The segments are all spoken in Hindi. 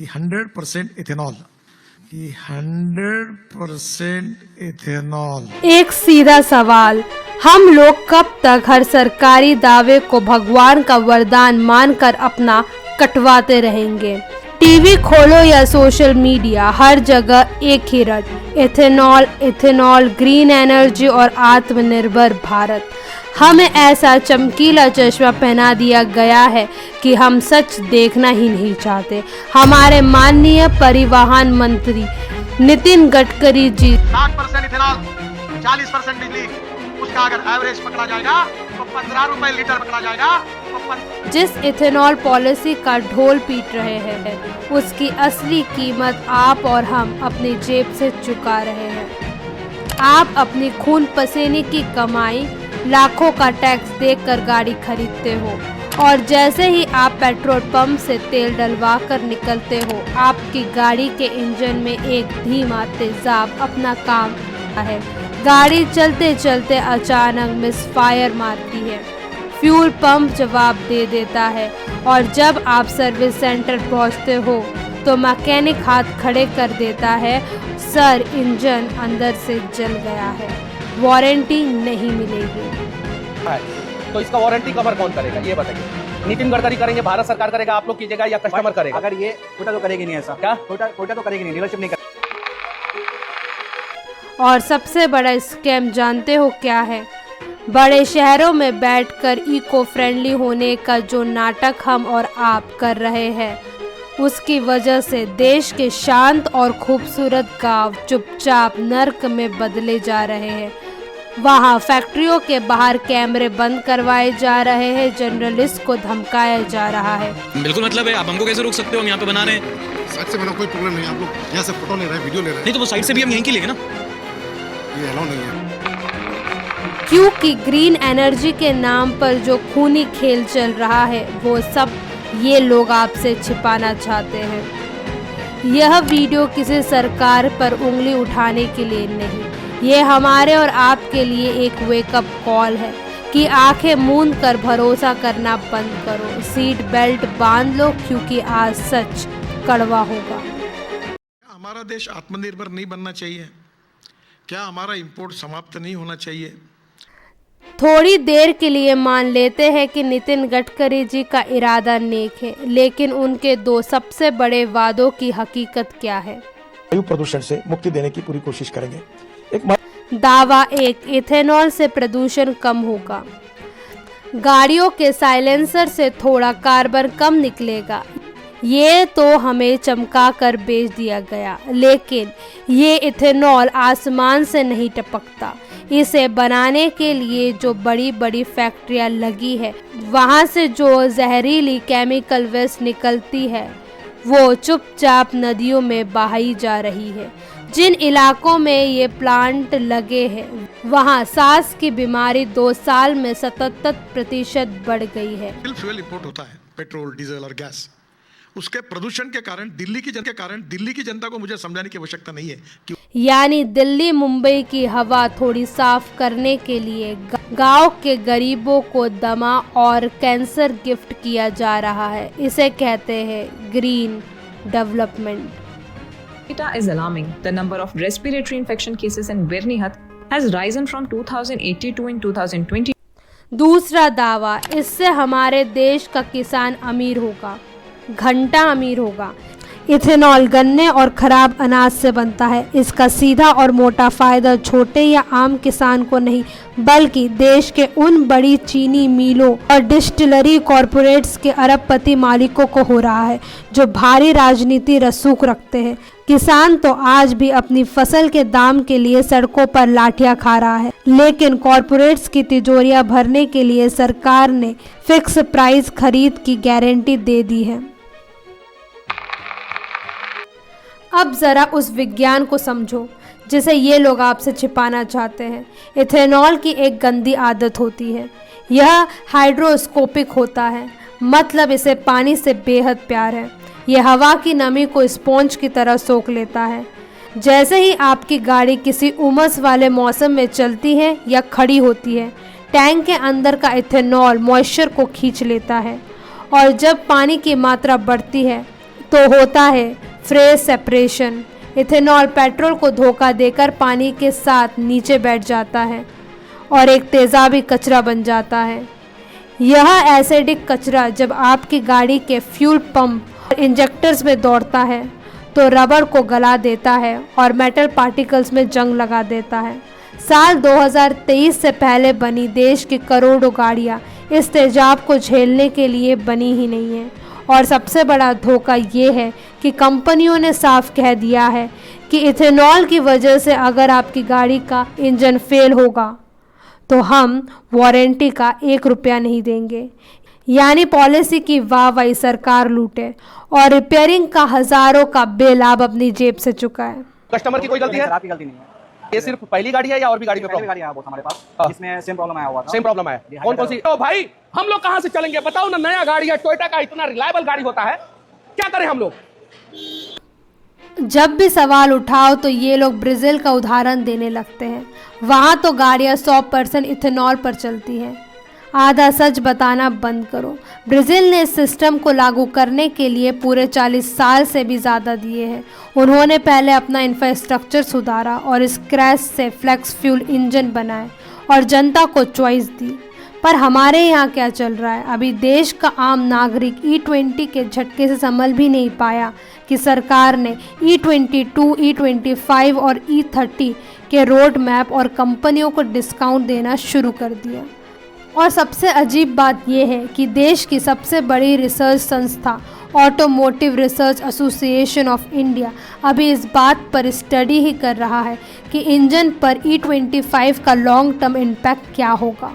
कि 100% इथेनॉल, कि 100% इथेनॉल। एक सीधा सवाल, हम लोग कब तक हर सरकारी दावे को भगवान का वरदान मानकर अपना कटवाते रहेंगे? टीवी खोलो या सोशल मीडिया, हर जगह एक ही रट, इथेनॉल इथेनॉल, ग्रीन एनर्जी और आत्मनिर्भर भारत। हमें ऐसा चमकीला चश्मा पहना दिया गया है कि हम सच देखना ही नहीं चाहते। हमारे माननीय परिवहन मंत्री नितिन गडकरी जी 60% इथेनॉल, 40% बिजली, उसका अगर एवरेज पकड़ा जाएगा तो 15 रुपए लीटर पकड़ा जाएगा तो जिस इथेनॉल पॉलिसी का ढोल पीट रहे हैं उसकी असली कीमत आप और हम अपनी जेब से चुका रहे हैं। आप अपनी खून पसीने की कमाई, लाखों का टैक्स देकर गाड़ी खरीदते हो और जैसे ही आप पेट्रोल पंप से तेल डलवा कर निकलते हो, आपकी गाड़ी के इंजन में एक धीमा तेजाब अपना काम करता है। गाड़ी चलते चलते अचानक मिसफायर मारती है, फ्यूल पंप जवाब दे देता है और जब आप सर्विस सेंटर पहुंचते हो तो मैकेनिक हाथ खड़े कर देता है, सर इंजन अंदर से जल गया है, वारंटी नहीं मिलेगी। तो इसका वारंटी कवर कौन करेगा ये बताइए? नितिन गडकरी करेंगे, भारत सरकार करेगा, आप लोग कीजिएगा या कस्टमर करेगा? अगर ये कोटा तो करेगी नहीं, ऐसा क्या कोटा तो करेगी नहीं, डीलरशिप नहीं करेगी। और सबसे बड़ा स्कैम जानते हो क्या है? बड़े शहरों में बैठकर इको फ्रेंडली होने का जो नाटक हम और आप कर रहे हैं, उसकी वजह से देश के शांत और खूबसूरत गांव चुपचाप नर्क में बदले जा रहे हैं। वहाँ फैक्ट्रियों के बाहर कैमरे बंद करवाए जा रहे हैं, जर्नलिस्ट को धमकाया जा रहा है। बिल्कुल मतलब है, आप हमको कैसे रोक सकते हो? हम यहाँ पे बना रहे हैं। साइड से बना कोई प्रॉब्लम नहीं, आप लोग यहाँ से फोटो ले रहे हैं, वीडियो ले रहे हैं। नहीं तो वो साइड से भी हम यहीं की लेंगे ना, ये अलाउ नहीं है। क्योंकि ग्रीन एनर्जी के नाम पर जो खूनी खेल चल रहा है वो सब ये लोग आपसे छिपाना चाहते हैं। यह वीडियो किसी सरकार पर उंगली उठाने के लिए नहीं, ये हमारे और आपके लिए एक वेकअप कॉल है कि आंखें मूंद कर भरोसा करना बंद करो, सीट बेल्ट बांध लो क्योंकि आज सच कड़वा होगा। क्या हमारा देश आत्मनिर्भर नहीं बनना चाहिए? क्या हमारा इंपोर्ट समाप्त नहीं होना चाहिए? थोड़ी देर के लिए मान लेते हैं कि नितिन गडकरी जी का इरादा नेक है, लेकिन उनके दो सबसे बड़े वादों की हकीकत क्या है? वायु प्रदूषण से मुक्ति देने की पूरी कोशिश करेंगे। दावा एक, इथेनॉल से प्रदूषण कम होगा, गाड़ियों के साइलेंसर से थोड़ा कार्बन कम निकलेगा। ये तो हमें चमका कर बेच दिया गया, लेकिन ये इथेनॉल आसमान से नहीं टपकता। इसे बनाने के लिए जो बड़ी बड़ी फैक्ट्रियां लगी है, वहाँ से जो जहरीली केमिकल वेस्ट निकलती है वो चुपचाप नदियों में बहाई जा रही है। जिन इलाकों में ये प्लांट लगे हैं वहाँ सांस की बीमारी 2 साल में 77% बढ़ गई है। फ्यूल इंपोर्ट होता है, पेट्रोल, डीजल और गैस, उसके प्रदूषण के कारण दिल्ली की जनता को मुझे समझाने की आवश्यकता नहीं है कि यानी दिल्ली मुंबई की हवा थोड़ी साफ करने के लिए गांव के गरीबों को दमा और कैंसर गिफ्ट किया जा रहा है। इसे कहते हैं green development. Data is alarming. The number of respiratory infection cases in Birnihat has risen from 2082 in 2020. दूसरा दावा, इससे हमारे देश का किसान अमीर होगा, घंटा अमीर होगा। इथेनॉल गन्ने और खराब अनाज से बनता है। इसका सीधा और मोटा फायदा छोटे या आम किसान को नहीं, बल्कि देश के उन बड़ी चीनी मिलों और डिस्टिलरी कॉरपोरेट्स के अरबपति मालिकों को हो रहा है जो भारी राजनीति रसूख रखते हैं। किसान तो आज भी अपनी फसल के दाम के लिए सड़कों पर लाठियां खा रहा है, लेकिन कॉरपोरेट्स की तिजोरियां भरने के लिए सरकार ने फिक्स प्राइस खरीद की गारंटी दे दी है। अब जरा उस विज्ञान को समझो जिसे ये लोग आपसे छिपाना चाहते हैं। इथेनॉल की एक गंदी आदत होती है, यह हाइड्रोस्कोपिक होता है, मतलब इसे पानी से बेहद प्यार है। यह हवा की नमी को स्पॉन्ज की तरह सोख लेता है। जैसे ही आपकी गाड़ी किसी उमस वाले मौसम में चलती है या खड़ी होती है, टैंक के अंदर का इथेनॉल मॉइस्चर को खींच लेता है और जब पानी की मात्रा बढ़ती है तो होता है फेज सेपरेशन। इथेनॉल पेट्रोल को धोखा देकर पानी के साथ नीचे बैठ जाता है और एक तेजाबी कचरा बन जाता है। यह एसिडिक कचरा जब आपकी गाड़ी के फ्यूल पंप और इंजेक्टर्स में दौड़ता है तो रबर को गला देता है और मेटल पार्टिकल्स में जंग लगा देता है। साल 2023 से पहले बनी देश की करोड़ों गाड़ियां इस तेजाब को झेलने के लिए बनी ही नहीं है। और सबसे बड़ा धोखा ये है कि कंपनियों ने साफ कह दिया है कि इथेनॉल की वजह से अगर आपकी गाड़ी का इंजन फेल होगा तो हम वारंटी का 1 रुपया नहीं देंगे। यानी पॉलिसी की वाहवाही सरकार लूटे और रिपेयरिंग का हजारों का बिल आप अपनी जेब से चुकाए। कस्टमर की कोई गलती है? सर आपकी गलती नहीं है। ये सिर्फ पहली गाड़ी है या और भी गाड़ी में पहली प्रॉब्लम? गाड़ी आया बहुत हमारे पास जिसमें सेम प्रॉब्लम आया हुआ था। सेम प्रॉब्लम है। कौन कौन सी? तो भाई हम लोग कहां से चलेंगे बताओ ना। नया गाड़ी है, टोयोटा का इतना रिलायबल गाड़ी होता है, क्या करें हम लोग? जब भी सवाल उठाओ तो ये लोग ब्राजील का उदाहरण देने लगते हैं। वहाँ तो गाड़ियाँ 100% इथेनॉल पर चलती हैं। आधा सच बताना बंद करो। ब्राज़ील ने इस सिस्टम को लागू करने के लिए पूरे 40 साल से भी ज़्यादा दिए हैं। उन्होंने पहले अपना इंफ्रास्ट्रक्चर सुधारा और स्क्रैच से फ्लेक्स फ्यूल इंजन बनाए और जनता को चॉइस दी। पर हमारे यहाँ क्या चल रहा है? अभी देश का आम नागरिक E20 के झटके से संभल भी नहीं पाया कि सरकार ने E22, E25 और E30 के रोड मैप और कंपनियों को डिस्काउंट देना शुरू कर दिया। और सबसे अजीब बात यह है कि देश की सबसे बड़ी रिसर्च संस्था automotive research association of India अभी इस बात पर स्टडी ही कर रहा है कि इंजन पर E25 का लॉन्ग टर्म इम्पैक्ट क्या होगा।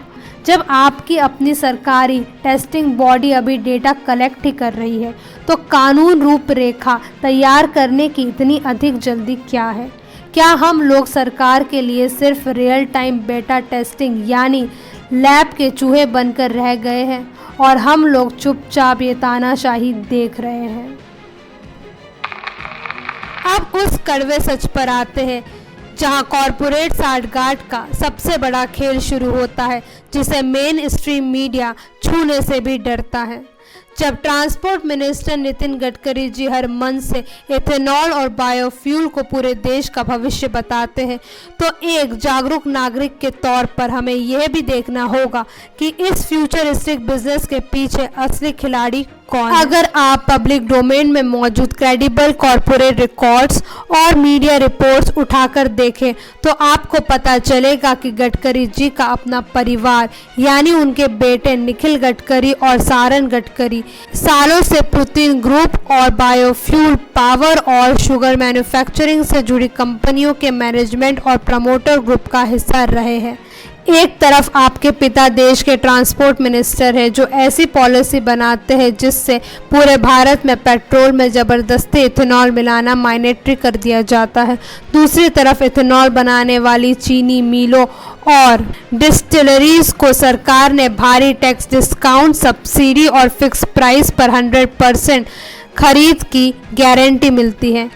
जब आपकी अपनी सरकारी टेस्टिंग बॉडी अभी डेटा कलेक्ट ही कर रही है तो कानून रूपरेखा तैयार करने की इतनी अधिक जल्दी क्या है? क्या हम लोग सरकार के लिए सिर्फ रियल टाइम बेटा टेस्टिंग यानी लैब के चूहे बनकर रह गए हैं और हम लोग चुपचाप ये तानाशाही देख रहे हैं? अब उस कड़वे सच पर आते हैं जहां कॉरपोरेट साठगांठ का सबसे बड़ा खेल शुरू होता है, जिसे मेन स्ट्रीम मीडिया छूने से भी डरता है। जब ट्रांसपोर्ट मिनिस्टर नितिन गडकरी जी हर मन से इथेनॉल और बायोफ्यूल को पूरे देश का भविष्य बताते हैं तो एक जागरूक नागरिक के तौर पर हमें यह भी देखना होगा कि इस फ्यूचरिस्टिक बिजनेस के पीछे असली खिलाड़ी कौन है। अगर आप पब्लिक डोमेन में मौजूद क्रेडिबल कॉरपोरेट रिकॉर्ड्स और मीडिया रिपोर्ट्स उठाकर देखें तो आपको पता चलेगा कि गडकरी जी का अपना परिवार यानी उनके बेटे निखिल गडकरी और सारन गडकरी सालों से पुतिन ग्रुप और बायोफ्यूल पावर और शुगर मैन्युफैक्चरिंग से जुड़ी कंपनियों के मैनेजमेंट और प्रमोटर ग्रुप का हिस्सा रहे हैं। एक तरफ आपके पिता देश के ट्रांसपोर्ट मिनिस्टर हैं जो ऐसी पॉलिसी बनाते हैं जिससे पूरे भारत में पेट्रोल में ज़बरदस्ती इथेनॉल मिलाना माइनेटरी कर दिया जाता है। दूसरी तरफ इथेनॉल बनाने वाली चीनी मिलों और डिस्टिलरीज को सरकार ने भारी टैक्स डिस्काउंट, सब्सिडी और फिक्स प्राइस पर 100% खरीद की गारंटी मिलती है।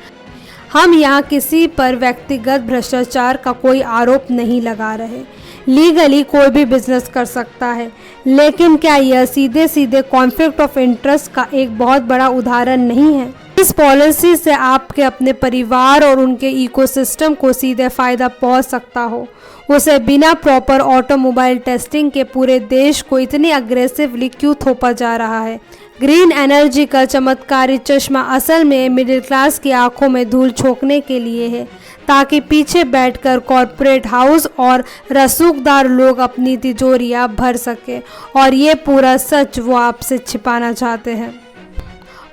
हम यहाँ किसी पर व्यक्तिगत भ्रष्टाचार का कोई आरोप नहीं लगा रहे। लीगली कोई भी बिजनेस कर सकता है, लेकिन क्या यह सीधे सीधे कॉन्फ्लिक्ट ऑफ इंटरेस्ट का एक बहुत बड़ा उदाहरण नहीं है? इस पॉलिसी से आपके अपने परिवार और उनके इकोसिस्टम को सीधे फायदा पहुंच सकता हो, उसे बिना प्रॉपर ऑटोमोबाइल टेस्टिंग के पूरे देश को इतनी अग्रेसिवली क्यों थोपा जा रहा है? ग्रीन एनर्जी का चमत्कारी चश्मा असल में मिडिल क्लास की आंखों में धूल झोंकने के लिए है, ताकि पीछे बैठकर कॉरपोरेट हाउस और रसूखदार लोग अपनी तिजोरियां भर सके और ये पूरा सच वो आपसे छिपाना चाहते हैं।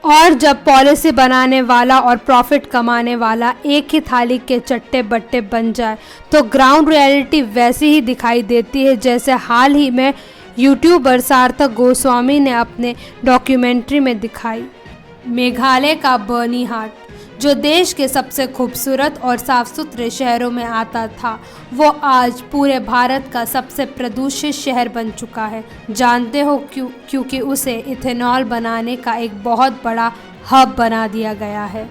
और जब पॉलिसी बनाने वाला और प्रॉफिट कमाने वाला एक ही थाली के चट्टे बट्टे बन जाए तो ग्राउंड रियलिटी वैसी ही दिखाई देती है जैसे हाल ही में यूट्यूबर सार्थक गोस्वामी ने अपने डॉक्यूमेंट्री में दिखाई। मेघालय का बर्नीहाट, जो देश के सबसे खूबसूरत और साफ सुथरे शहरों में आता था, वो आज पूरे भारत का सबसे प्रदूषित शहर बन चुका है। जानते हो क्यों? क्योंकि उसे इथेनॉल बनाने का एक बहुत बड़ा हब बना दिया गया है।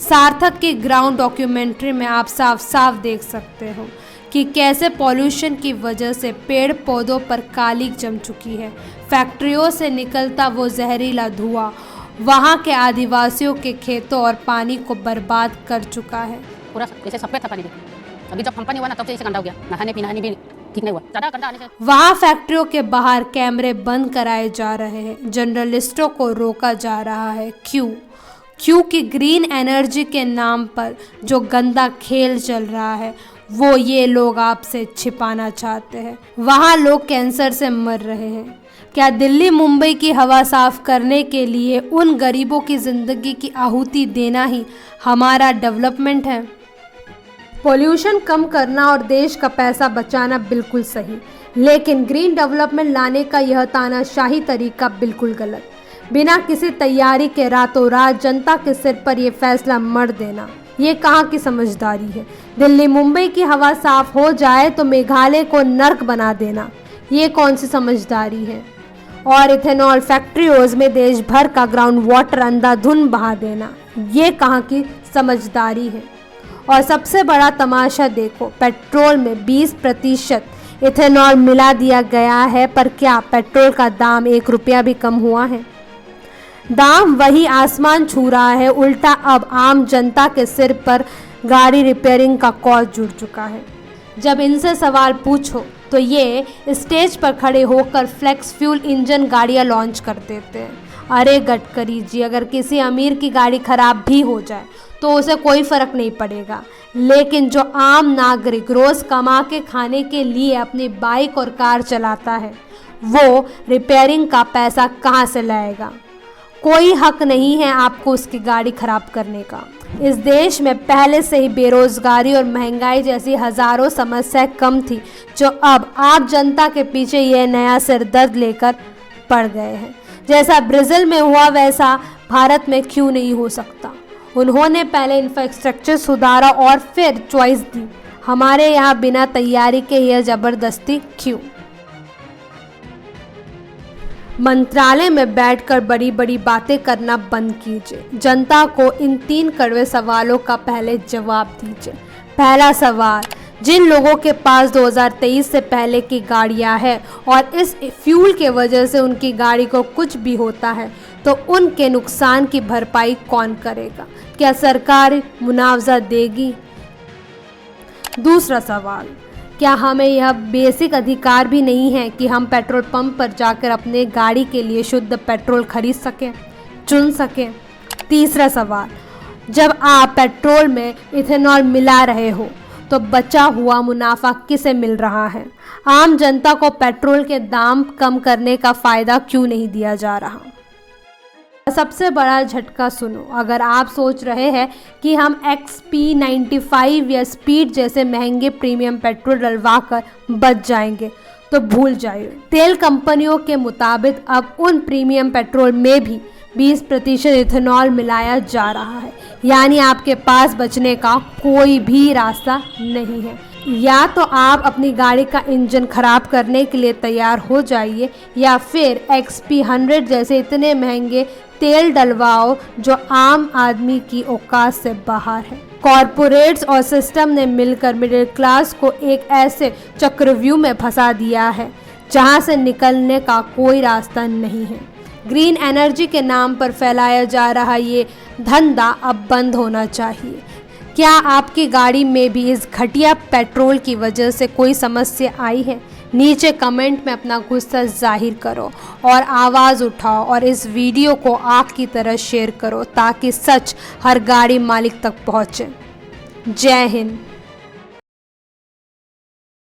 सार्थक की ग्राउंड डॉक्यूमेंट्री में आप साफ साफ देख सकते हो कि कैसे पॉल्यूशन की वजह से पेड़ पौधों पर कालिक जम चुकी है। फैक्ट्रियों से निकलता वो जहरीला धुआं वहाँ के आदिवासियों के खेतों और पानी को बर्बाद कर चुका है। पूरा जैसे सफेद था पानी भी। अभी जब कंपनी हुआ ना तब से इसे गंदा हो गया, नहाने पीने भी ठीक नहीं हुआ, ज़्यादा गंदा आने से। वहाँ फैक्ट्रियों के बाहर कैमरे बंद कराए जा रहे हैं, जर्नलिस्टों को रोका जा रहा है। क्योंकि ग्रीन एनर्जी के नाम पर जो गंदा खेल चल रहा है वो ये लोग आपसे छिपाना चाहते हैं। वहाँ लोग कैंसर से मर रहे हैं। क्या दिल्ली मुंबई की हवा साफ करने के लिए उन गरीबों की ज़िंदगी की आहुति देना ही हमारा डेवलपमेंट है? पोल्यूशन कम करना और देश का पैसा बचाना बिल्कुल सही, लेकिन ग्रीन डेवलपमेंट लाने का यह तानाशाही तरीका बिल्कुल गलत। बिना किसी तैयारी के रातों रात जनता के सिर पर यह फैसला मढ़ देना, ये कहाँ की समझदारी है? दिल्ली मुंबई की हवा साफ हो जाए तो मेघालय को नर्क बना देना, ये कौन सी समझदारी है? और इथेनॉल फैक्ट्रियों में देश भर का ग्राउंड वाटर अंधाधुंध बहा देना, ये कहाँ की समझदारी है? और सबसे बड़ा तमाशा देखो, पेट्रोल में 20% इथेनॉल मिला दिया गया है, पर क्या पेट्रोल का दाम 1 रुपया भी कम हुआ है? दाम वही आसमान छू रहा है, उल्टा अब आम जनता के सिर पर गाड़ी रिपेयरिंग का कॉस्ट जुड़ चुका है। जब इनसे सवाल पूछो तो ये स्टेज पर खड़े होकर फ्लेक्स फ्यूल इंजन गाड़ियां लॉन्च कर देते हैं। अरे गडकरी जी, अगर किसी अमीर की गाड़ी खराब भी हो जाए तो उसे कोई फ़र्क नहीं पड़ेगा, लेकिन जो आम नागरिक रोज़ कमा के खाने के लिए अपनी बाइक और कार चलाता है वो रिपेयरिंग का पैसा कहाँ से लाएगा? कोई हक नहीं है आपको उसकी गाड़ी खराब करने का। इस देश में पहले से ही बेरोजगारी और महंगाई जैसी हज़ारों समस्याएं कम थी, जो अब आप जनता के पीछे ये नया सिरदर्द लेकर पड़ गए हैं। जैसा ब्राज़ील में हुआ वैसा भारत में क्यों नहीं हो सकता? उन्होंने पहले इंफ्रास्ट्रक्चर सुधारा और फिर चॉइस दी। हमारे यहाँ बिना तैयारी के यह ज़बरदस्ती क्यों? मंत्रालय में बैठकर बड़ी बड़ी बातें करना बंद कीजिए। जनता को इन 3 कड़वे सवालों का पहले जवाब दीजिए। पहला सवाल, जिन लोगों के पास 2023 से पहले की गाड़ियां हैं और इस फ्यूल के वजह से उनकी गाड़ी को कुछ भी होता है तो उनके नुकसान की भरपाई कौन करेगा? क्या सरकार मुआवजा देगी? दूसरा सवाल, क्या हमें यह बेसिक अधिकार भी नहीं है कि हम पेट्रोल पंप पर जाकर अपने गाड़ी के लिए शुद्ध पेट्रोल खरीद सकें, चुन सकें? तीसरा सवाल, जब आप पेट्रोल में इथेनॉल मिला रहे हो तो बचा हुआ मुनाफा किसे मिल रहा है? आम जनता को पेट्रोल के दाम कम करने का फ़ायदा क्यों नहीं दिया जा रहा? सबसे बड़ा झटका सुनो, अगर आप सोच रहे हैं कि हम XP95 या स्पीड जैसे महंगे प्रीमियम पेट्रोल डलवा कर बच जाएंगे तो भूल जाइए। तेल कंपनियों के मुताबिक अब उन प्रीमियम पेट्रोल में भी 20% इथेनॉल मिलाया जा रहा है, यानी आपके पास बचने का कोई भी रास्ता नहीं है। या तो आप अपनी गाड़ी का इंजन खराब करने के लिए तैयार हो जाइए या फिर XP100 जैसे इतने महंगे तेल डलवाओ जो आम आदमी की औकात से बाहर है। कॉरपोरेट्स और सिस्टम ने मिलकर मिडिल क्लास को एक ऐसे चक्रव्यूह में फंसा दिया है जहां से निकलने का कोई रास्ता नहीं है। ग्रीन एनर्जी के नाम पर फैलाया जा रहा ये धंधा अब बंद होना चाहिए। क्या आपकी गाड़ी में भी इस घटिया पेट्रोल की वजह से कोई समस्या आई है? नीचे कमेंट में अपना गुस्सा जाहिर करो और आवाज़ उठाओ और इस वीडियो को आग की तरह शेयर करो ताकि सच हर गाड़ी मालिक तक पहुँचे। जय हिंद।